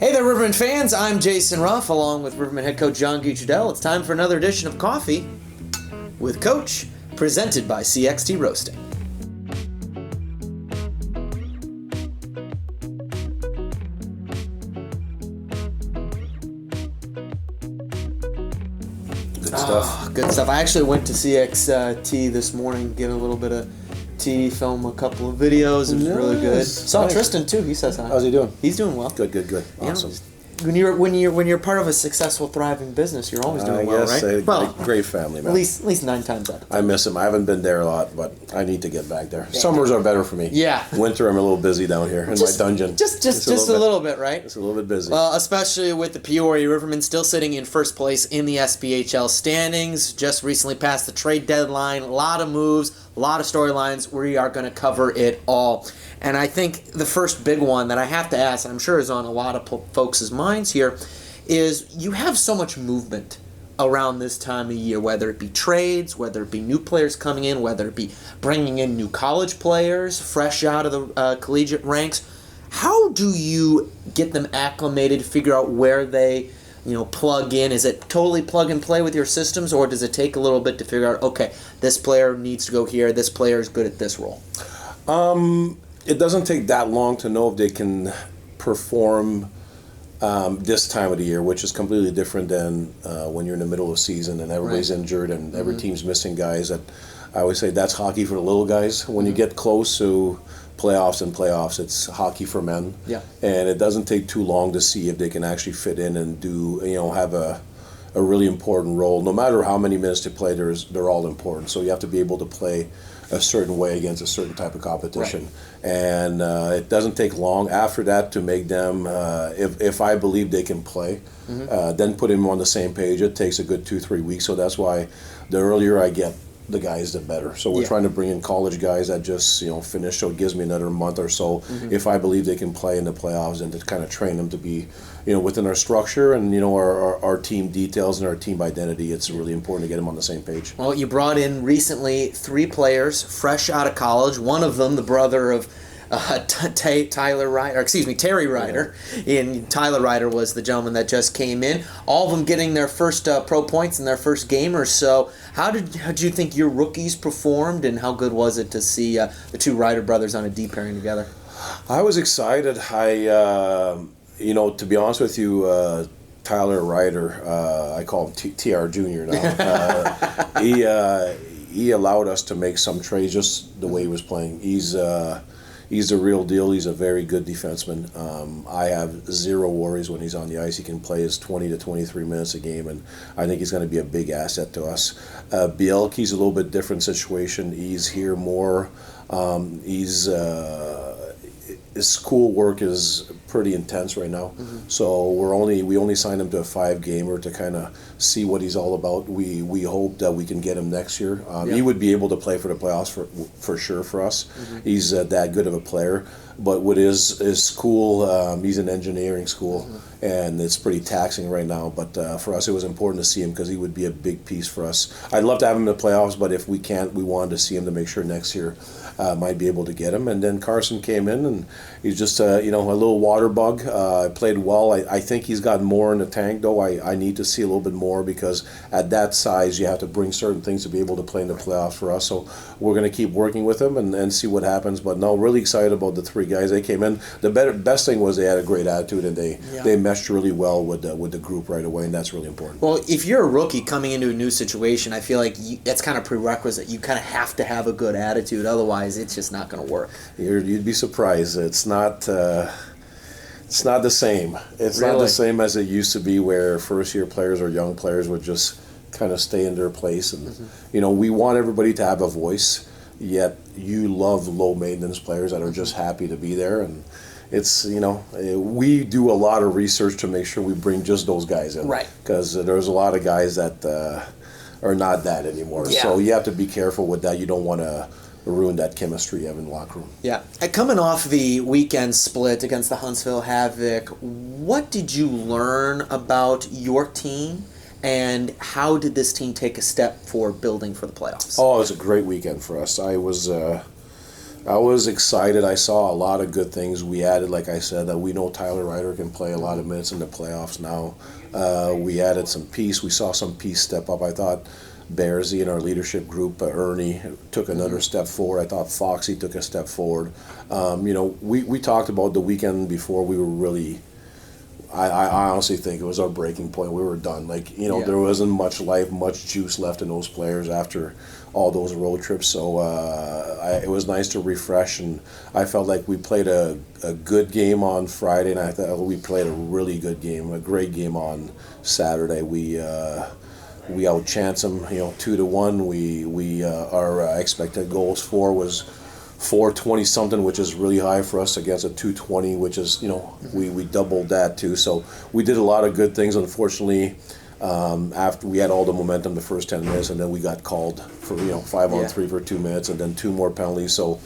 Hey there, Rivermen fans. I'm Jason Ruff, along with Rivermen head coach John Guicciardell. It's time for another edition of Coffee with Coach, presented by CXT Roasting. Good stuff. Good stuff. I actually went to CXT this morning, get a little bit of tea, film a couple of videos. It was really good. Saw Tristan too. He says hi. How's he doing? He's doing well. Good. Awesome. You know, when you're part of a successful, thriving business, you're always doing well, right? Well, great family, man. At least 9 times out of 10. I miss him. I haven't been there a lot, but I need to get back there. Summers are better for me. Yeah. Winter, I'm a little busy down here in my dungeon. Just a little bit, right? It's a little bit busy. Well, especially with the Peoria Rivermen still sitting in first place in the SPHL standings. Just recently passed the trade deadline. A lot of moves, a lot of storylines. We are going to cover it all. And I think the first big one that I have to ask, I'm sure is on a lot of folks' minds here, is you have so much movement around this time of year, whether it be trades, whether it be new players coming in, whether it be bringing in new college players fresh out of the collegiate ranks. How do you get them acclimated, figure out where they plug in? Is it totally plug and play with your systems, or does it take a little bit to figure out, okay, this player needs to go here, this player is good at this role? It doesn't take that long to know if they can perform this time of the year, which is completely different than when you're in the middle of season and everybody's injured and every team's missing guys. That I always say that's hockey for the little guys. When you get close to playoffs, it's hockey for men. Yeah. And it doesn't take too long to see if they can actually fit in and do have a really important role. No matter how many minutes they play, they're all important. So you have to be able to play a certain way against a certain type of competition. Right. And it doesn't take long after that to make them, if I believe they can play, then put them on the same page. It takes a good 2-3 weeks. So that's why the earlier I get the guys, the better. So we're trying to bring in college guys that just finish, so it gives me another month or so if I believe they can play in the playoffs, and to kind of train them to be within our structure and our team details and our team identity. It's really important to get them on the same page. Well, you brought in recently 3 players fresh out of college. One of them, the brother of Terry Ryder, and Tyler Ryder was the gentleman that just came in. All of them getting their first pro points in their first game or so. How did you think your rookies performed, and how good was it to see the 2 Ryder brothers on a D pairing together? I was excited. To be honest with you, Tyler Ryder, I call him TR Jr. now. He allowed us to make some trades just the way he was playing. He's the real deal. He's a very good defenseman. I have zero worries when he's on the ice. He can play his 20 to 23 minutes a game, and I think he's going to be a big asset to us. Bielke's a little bit different situation. He's here more. His school work is pretty intense right now, so we only signed him to a 5-gamer to kind of see what he's all about. We hope that we can get him next year. He would be able to play for the playoffs for sure for us. He's that good of a player. But with his school, he's in engineering school, and it's pretty taxing right now. But for us, it was important to see him because he would be a big piece for us. I'd love to have him in the playoffs, but if we can't, we wanted to see him to make sure next year might be able to get him. And then Carson came in, and he's just a little water bug. Played well. I think he's got more in the tank, though. I need to see a little bit more because at that size, you have to bring certain things to be able to play in the playoffs for us. So we're going to keep working with him and see what happens. But no, really excited about the 3 guys. They came in. The best thing was they had a great attitude, and they meshed really well with the group right away, and that's really important. Well, if you're a rookie coming into a new situation, I feel like that's kind of prerequisite. You kind of have to have a good attitude, otherwise it's just not going to work. You'd be surprised. It's not the same. It's not the same as it used to be, where first-year players or young players would just kind of stay in their place, and we want everybody to have a voice. Yet you love low-maintenance players that are just happy to be there, and it's we do a lot of research to make sure we bring just those guys in, right? Because there's a lot of guys that are not that anymore. So you have to be careful with that. You don't want to ruin that chemistry you have in the locker room. Yeah. Coming off the weekend split against the Huntsville Havoc, what did you learn about your team, and how did this team take a step for building for the playoffs? Oh, it was a great weekend for us. I was I was excited. I saw a lot of good things. We added, like I said, that we know Tyler Ryder can play a lot of minutes in the playoffs now. We added some peace. We saw some peace step up. I thought Bearsy in our leadership group, Ernie, took another step forward. I thought Foxy took a step forward. We talked about the weekend before. We were really, I honestly think it was our breaking point. We were done. There wasn't much life, much juice left in those players after all those road trips. So it was nice to refresh, and I felt like we played a good game on Friday, and I thought we played a really good game, a great game on Saturday. We outchanced them, 2-1. Our expected goals for was 420 something, which is really high for us against a 220, which is we doubled that too. So we did a lot of good things. Unfortunately, after we had all the momentum the first 10 minutes, and then we got called for 5-on-3 for 2 minutes, and then 2 more penalties. So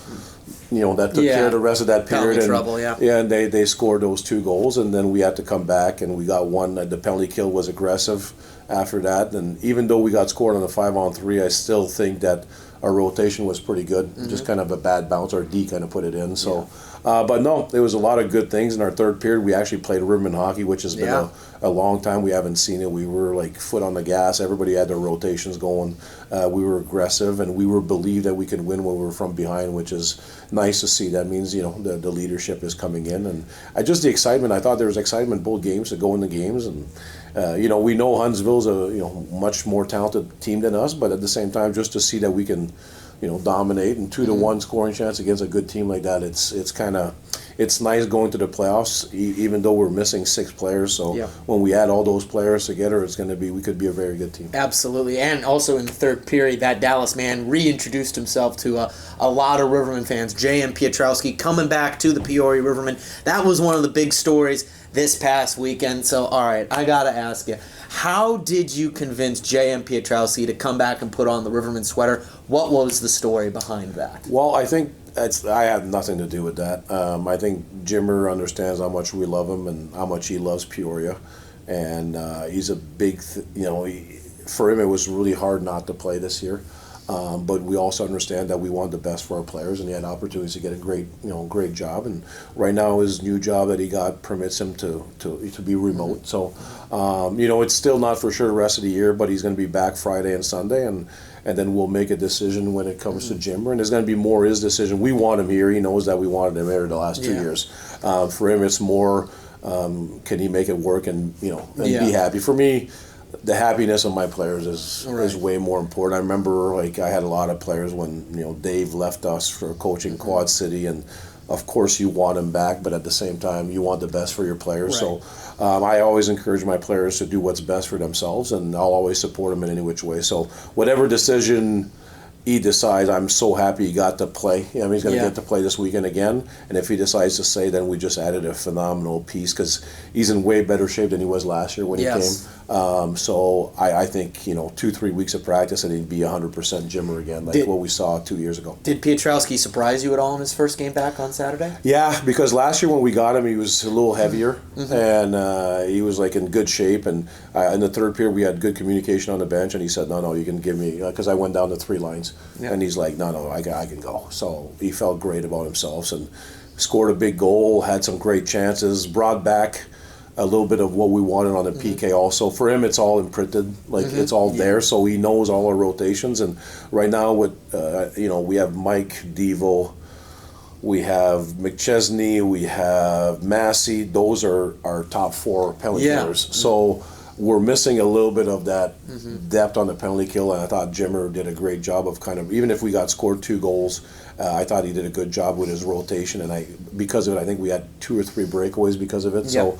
that took care of the rest of that period. Penalty trouble, yeah. And they scored those 2 goals, and then we had to come back, and we got one. The penalty kill was aggressive after that, and even though we got scored on the 5-on-3, I still think that our rotation was pretty good. Just kind of a bad bounce. Our D kind of put it in. So, but no, there was a lot of good things in our third period. We actually played Rivermen hockey, which has been a long time. We haven't seen it. We were like foot on the gas. Everybody had their rotations going. We were aggressive, and we were believed that we could win when we were from behind, which is nice to see. That means the leadership is coming in, and just the excitement. I thought there was excitement both games to go in the games, and we know Huntsville's a much more talented team than us, but at the same time, just to see that we can dominate, and 2-1 scoring chance against a good team like that, it's nice going to the playoffs, even though we're missing 6 players. So when we add all those players together, we could be a very good team. Absolutely. And also in the third period, that Dallas man reintroduced himself to a lot of Rivermen fans. J.M. Piotrowski coming back to the Peoria Rivermen. That was one of the big stories this past weekend. So, all right, I got to ask you, how did you convince J.M. Piotrowski to come back and put on the Rivermen sweater? What was the story behind that? Well, I think I had nothing to do with that. I think Jimmer understands how much we love him and how much he loves Peoria, and he's a big. For him, it was really hard not to play this year, but we also understand that we want the best for our players, and he had opportunities to get a great job. And right now, his new job that he got permits him to be remote. So, it's still not for sure the rest of the year, but he's going to be back Friday and Sunday, and then we'll make a decision when it comes to Jimmer. And it's going to be more his decision. We want him here. He knows that we wanted him here the last 2 years. For him, it's more, can he make it work and be happy? For me, the happiness of my players is way more important. I remember I had a lot of players when Dave left us for coaching Quad City, and of course you want him back, but at the same time you want the best for your players. Right. So I always encourage my players to do what's best for themselves, and I'll always support them in any which way. So whatever decision he decides, I'm so happy he got to play. He's going to get to play this weekend again. And if he decides to stay, then we just added a phenomenal piece, because he's in way better shape than he was last year when he came. So I think 2-3 weeks of practice and he'd be 100% Jimmer again, what we saw 2 years ago. Did Piotrowski surprise you at all in his first game back on Saturday? Yeah, because last year when we got him, he was a little heavier, and he was in good shape. And in the third period, we had good communication on the bench, and he said, no, you can give me, because I went down to 3 lines. And he's like, no, I can go. So he felt great about himself and scored a big goal, had some great chances, brought back a little bit of what we wanted on the PK also. For him, it's all imprinted, it's all there, so he knows all our rotations. And right now, we have Mike Devo, we have McChesney, we have Massey. Those are our top 4 penalty killers. So we're missing a little bit of that depth on the penalty kill, and I thought Jimmer did a great job of even if we got scored 2 goals, I thought he did a good job with his rotation, and because of it, I think we had 2 or 3 breakaways because of it. So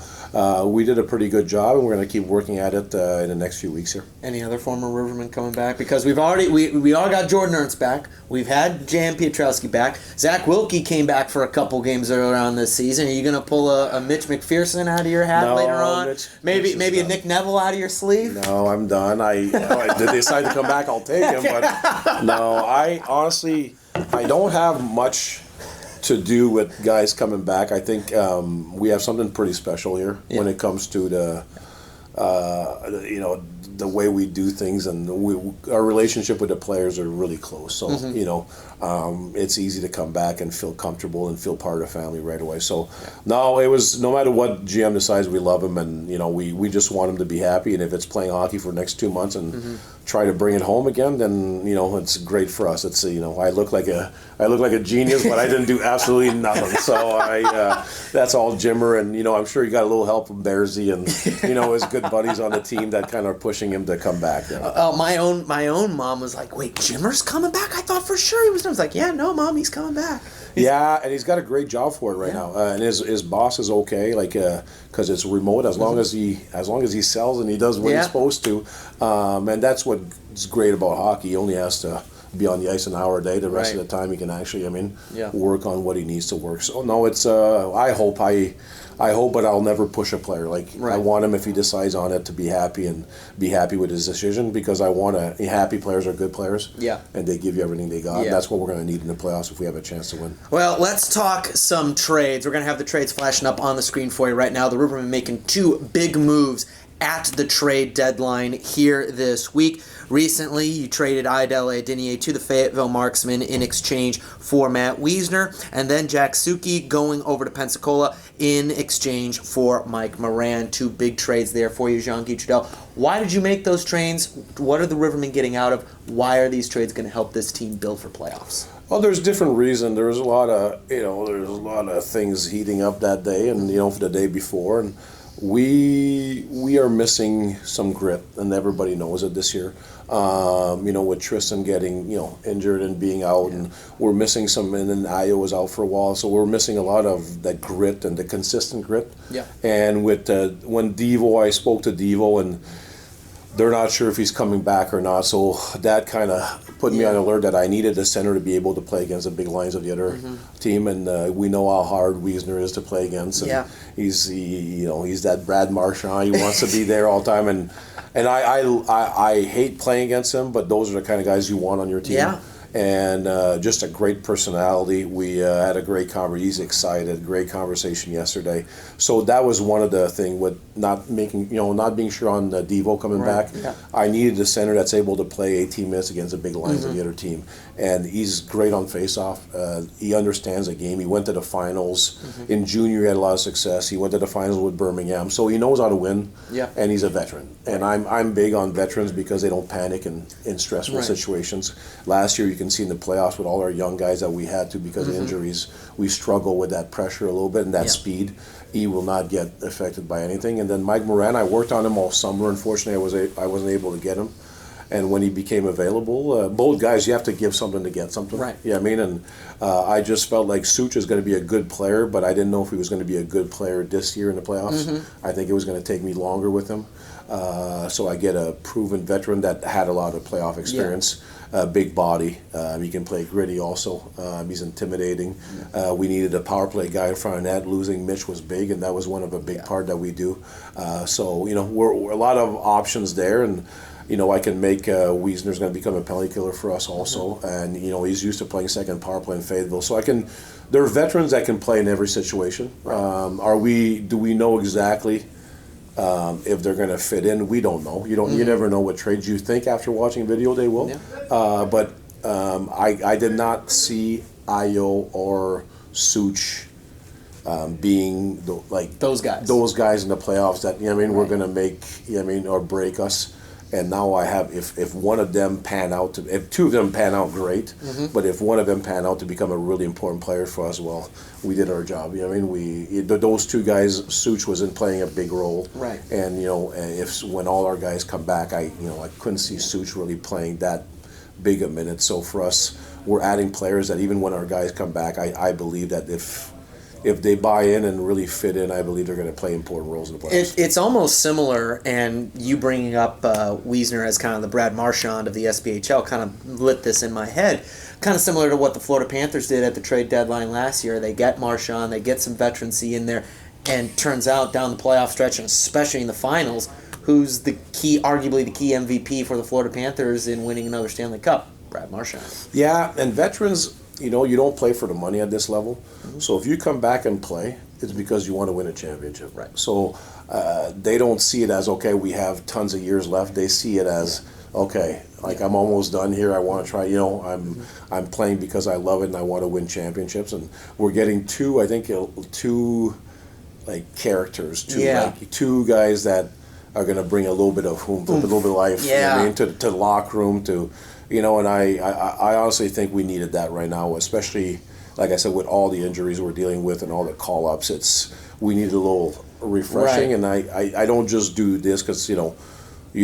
we did a pretty good job, and we're going to keep working at it in the next few weeks here. Any other former Rivermen coming back? Because we all got Jordan Ernst back. We've had Jan Piotrowski back. Zach Wilkie came back for a couple games earlier on this season. Are you going to pull a Mitch McPherson out of your hat later on? Maybe a Nick Neville out of your sleeve? No, I'm done. If they decide to come back, I'll take him. But no, I honestly, I don't have much to do with guys coming back. I think we have something pretty special here when it comes to the way we do things, and our relationship with the players are really close. So it's easy to come back and feel comfortable and feel part of the family right away. So no, it was no matter what GM decides, we love him, and we just want him to be happy. And if it's playing hockey for the next 2 months and try to bring it home again, then it's great for us. It's I look like a genius, but I didn't do absolutely nothing. So that's all Jimmer, and I'm sure he got a little help from Bearsy and his good buddies on the team that kind of pushing him to come back. My own mom was like, "Wait, Jimmer's coming back? I thought for sure he was." I was like, "Yeah, no, Mom, he's coming back." Yeah, and he's got a great job for it right now, and his boss is okay, because it's remote. As long as he sells and he does what he's supposed to, and that's what's great about hockey. He only has to be on the ice an hour a day. The rest of the time, he can actually, work on what he needs to work. So no, it's I hope, but I'll never push a player. I want him, if he decides on it, to be happy and be happy with his decision, because I want happy players are good players. Yeah. And they give you everything they got. Yeah. And that's what we're going to need in the playoffs if we have a chance to win. Well, let's talk some trades. We're going to have the trades flashing up on the screen for you right now. The Rivermen making 2 big moves at the trade deadline here this week. Recently, you traded Idel Adinier to the Fayetteville Marksmen in exchange for Matt Wiesner, and then Jack Suki going over to Pensacola in exchange for Mike Moran. 2 big trades there for you, Jean-Guy Trudel. Why did you make those trades? What are the Rivermen getting out of? Why are these trades going to help this team build for playoffs? Well, there's different reasons. There's a lot of things heating up that day, and for the day before, and we are missing some grit, and everybody knows it this year. With Tristan getting injured and being out, and we're missing some, and then Ayo was out for a while, so we're missing a lot of that grit and the consistent grit. Yeah. And with when Devo, I spoke to Devo, and they're not sure if he's coming back or not, so that kind of put me on alert that I needed a center to be able to play against the big lines of the other team, and we know how hard Wiesner is to play against, and he's that Brad Marchand. He wants to be there all the time, and I hate playing against him, but those are the kind of guys you want on your team. Yeah. And just a great personality. We had a great conversation. He's excited. Great conversation yesterday. So that was one of the things with not being sure on the Devo coming back. Yeah. I needed a center that's able to play 18 minutes against the big lines of the other team. And he's great on faceoff. He understands the game. He went to the finals. In junior, he had a lot of success. He went to the finals with Birmingham. So he knows how to win. Yeah. And he's a veteran. And I'm big on veterans because they don't panic in stressful situations. Last year, you can see in the playoffs with all our young guys that we had to, because of injuries, we struggle with that pressure a little bit and that speed. He will not get affected by anything. And then Mike Moran, I worked on him all summer. Unfortunately, I wasn't able to get him. And when he became available, both guys, you have to give something to get something. Right. Yeah, and I just felt like Such is going to be a good player, but I didn't know if he was going to be a good player this year in the playoffs. I think it was going to take me longer with him. So I get a proven veteran that had a lot of playoff experience. Big body. He can play gritty also. He's intimidating. We needed a power play guy in front of net. Losing Mitch was big, and that was one of a big part that we do. So we're a lot of options there, and I can make Wiesner's going to become a penalty killer for us also, and he's used to playing second power play in Fayetteville. So there are veterans that can play in every situation. Right. Do we know exactly if they're going to fit in? We don't know. You never know what trades you think after watching video they will. Yeah. But I did not see Ayo or Such being those guys in the playoffs that we're going to make or break us. And now I have, if one of them if 2 of them pan out, great. But if one of them pan out to become a really important player for us, well, we did our job. Those 2 guys, Such wasn't playing a big role. Right. And when all our guys come back, I couldn't see Such really playing that big a minute. So for us, we're adding players that even when our guys come back, I believe that if they buy in and really fit in, I believe they're going to play important roles in the playoffs. It's almost similar, and you bringing up Wiesner as kind of the Brad Marchand of the SPHL kind of lit this in my head. Kind of similar to what the Florida Panthers did at the trade deadline last year. They get Marchand, they get some veterancy in there, and turns out down the playoff stretch, and especially in the finals, who's arguably the key MVP for the Florida Panthers in winning another Stanley Cup? Brad Marchand. Yeah, and veterans, you don't play for the money at this level. So if you come back and play, it's because you want to win a championship. Right. So they don't see it as, okay, we have tons of years left. They see it as, okay, like I'm almost done here. I want to try, I'm playing because I love it and I want to win championships. And we're getting two like characters, two guys that are going to bring a little bit of oomph, a little bit of life, to the locker room, and I honestly think we needed that right now, especially, like I said, with all the injuries we're dealing with and all the call-ups, we need a little refreshing, and I don't just do this because, you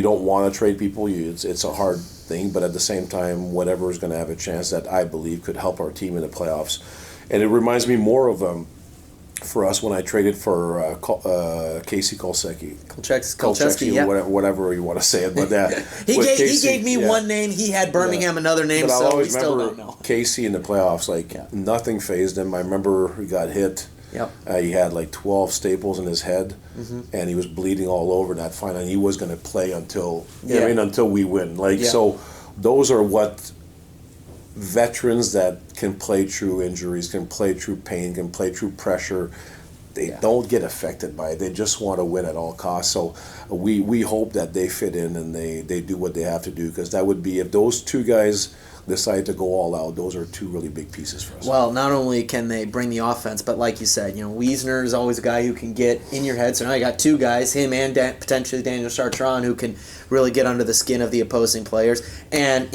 don't want to trade people, it's a hard thing, but at the same time, whatever is going to have a chance that I believe could help our team in the playoffs. And it reminds me more of for us when I traded for Casey Kolchewski, whatever you want to say it, but he gave me one name. He had Birmingham another name, but so we still don't know. Casey in the playoffs, nothing fazed him. I remember he got hit. Yep. He had like 12 staples in his head, and he was bleeding all over that final. And he was going to play until we win. So those are what veterans that can play through injuries, can play through pain, can play through pressure. They don't get affected by it. They just want to win at all costs. So we hope that they fit in and they do what they have to do, because that would be, if those two guys decide to go all out, those are two really big pieces for us. Well, not only can they bring the offense, but like you said, Wiesner is always a guy who can get in your head. So now you got two guys, him and potentially Daniel Chartrand, who can really get under the skin of the opposing players. And,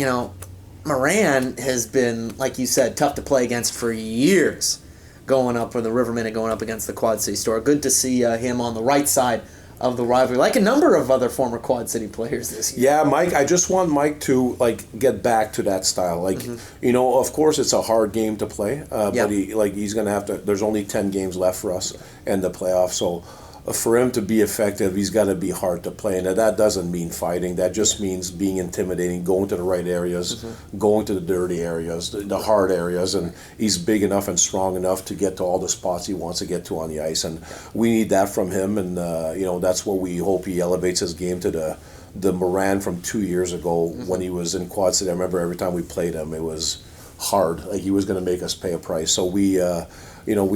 Moran has been, like you said, tough to play against for years, going up for the Rivermen and going up against the Quad City Store. Good to see him on the right side of the rivalry, like a number of other former Quad City players this year. Yeah, Mike, I just want Mike to get back to that style. Of course it's a hard game to play, but he's going to have to, there's only 10 games left for us in the playoffs, so for him to be effective, he's got to be hard to play. And that doesn't mean fighting. That just means being intimidating, going to the right areas, going to the dirty areas, the hard areas. And he's big enough and strong enough to get to all the spots he wants to get to on the ice. And we need that from him. And, that's what we hope he elevates his game to the Moran from 2 years ago when he was in Quad City. I remember every time we played him, it was hard. Like he was going to make us pay a price. So we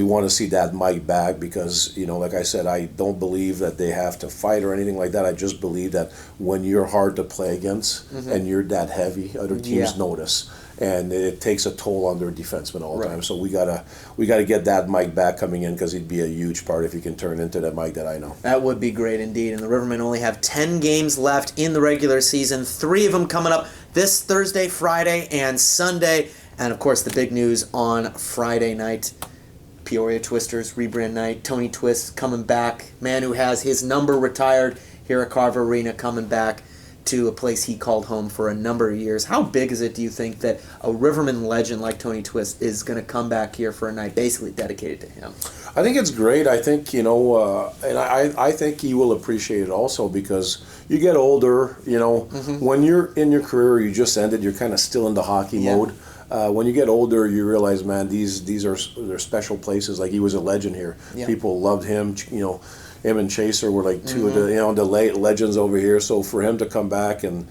want to see that Mike back because, like I said, I don't believe that they have to fight or anything like that. I just believe that when you're hard to play against and you're that heavy, other teams notice. And it takes a toll on their defensemen all the time. So we gotta get that Mike back coming in, because he'd be a huge part if he can turn into that Mike that I know. That would be great indeed. And the Rivermen only have 10 games left in the regular season, 3 of them coming up this Thursday, Friday, and Sunday. And, of course, the big news on Friday night, Peoria Twisters rebrand night. Tony Twist coming back, man who has his number retired here at Carver Arena, coming back to a place he called home for a number of years. How big is it, do you think, that a Riverman legend like Tony Twist is going to come back here for a night basically dedicated to him? I think it's great. I think, and I think he will appreciate it also, because you get older, when you're in your career, you just ended, you're kind of still in the hockey mode. When you get older, you realize, man, these are they're special places. Like, he was a legend here. Yeah. People loved him. Him and Chaser were like two of the legends over here. So for him to come back and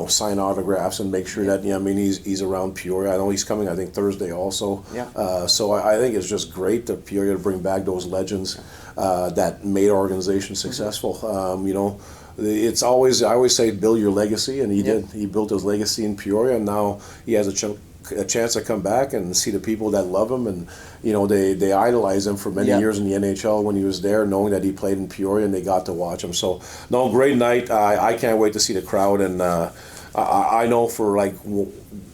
sign autographs and make sure that he's around Peoria. I know he's coming, I think, Thursday also. Yeah. So I think it's just great that Peoria to bring back those legends that made our organization successful. It's always, I always say, build your legacy, and he did. He built his legacy in Peoria, and now he has a chance to come back and see the people that love him, and they idolized him for many years in the NHL when he was there, knowing that he played in Peoria, and they got to watch him. So, no, great night. I can't wait to see the crowd, and I know for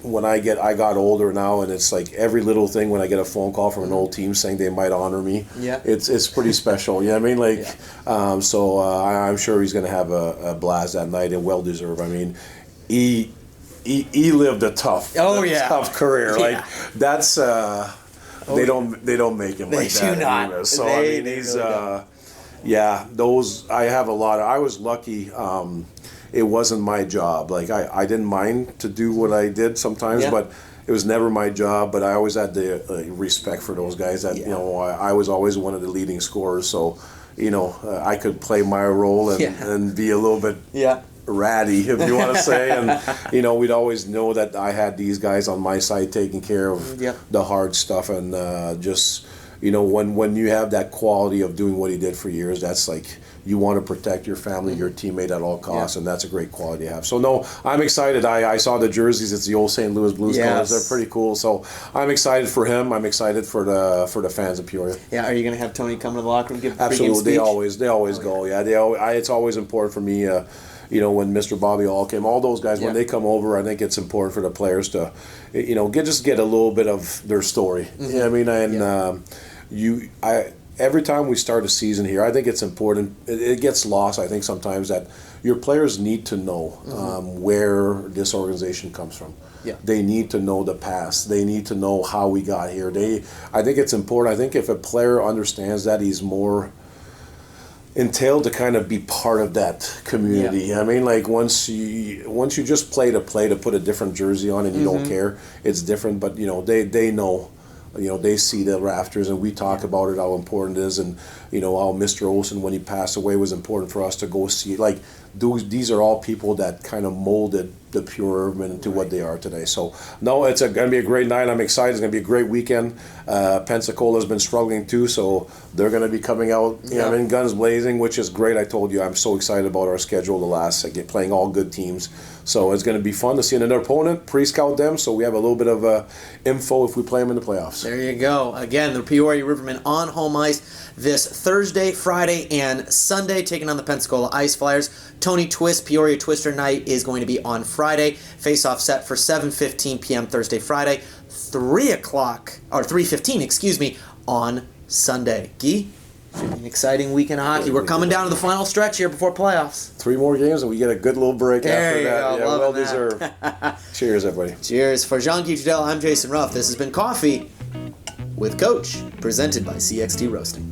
when I got older now, and it's like every little thing when I get a phone call from an old team saying they might honor me, it's pretty special. You know what I mean? So I'm sure he's going to have a blast that night, and well deserved. I mean, he lived a tough career. Like, that's they don't make him like that anymore. So he's those, I have a lot of, I was lucky. It wasn't my job. Like, I didn't mind to do what I did sometimes, but it was never my job. But I always had the respect for those guys. That I was always one of the leading scorers, so I could play my role and be a little bit ratty, if you want to say. And we'd always know that I had these guys on my side taking care of the hard stuff, and when you have that quality of doing what he did for years, that's like you want to protect your family, your teammate at all costs, and that's a great quality to have. So no, I'm excited. I saw the jerseys. It's the old St. Louis Blues colors. They're pretty cool. So I'm excited for him. I'm excited for the fans of Peoria. Yeah, are you going to have Tony come to the locker room give a Absolutely, speech? they always go. Yeah, it's always important for me. When Mr. Bobby All came, all those guys, when they come over, I think it's important for the players to, get a little bit of their story. You know what I mean? And every time we start a season here, I think it's important. It gets lost, I think, sometimes that your players need to know where this organization comes from. Yeah. They need to know the past. They need to know how we got here. I think it's important. I think if a player understands that, he's more entailed to kind of be part of that community. Yeah. I mean, like once you just play to put a different jersey on and you don't care, it's different. But they know. They see the rafters, and we talk about it, how important it is, and how Mr. Olsen, when he passed away, was important for us to go see. Like these are all people that kind of molded the Pure Rivermen into what they are today. So no, it's going to be a great night. I'm excited. It's going to be a great weekend. Pensacola's been struggling too, so they're going to be coming out, guns blazing, which is great. I told you I'm so excited about our schedule. Playing all good teams. So it's going to be fun to see another opponent, pre-scout them, so we have a little bit of info if we play them in the playoffs. There you go. Again, the Peoria Rivermen on home ice this Thursday, Friday, and Sunday, taking on the Pensacola Ice Flyers. Tony Twist, Peoria Twister Night, is going to be on Friday. Face-off set for 7:15 p.m. Thursday, Friday, 3:15, on Sunday. Guy? An exciting weekend of hockey. We're coming down to the final stretch here before playoffs. 3 more games, and we get a good little break after that. Yeah, well deserved. Cheers, everybody. Cheers. For Jean-Guy Trudel, I'm Jason Ruff. This has been Coffee with Coach, presented by CXT Roasting.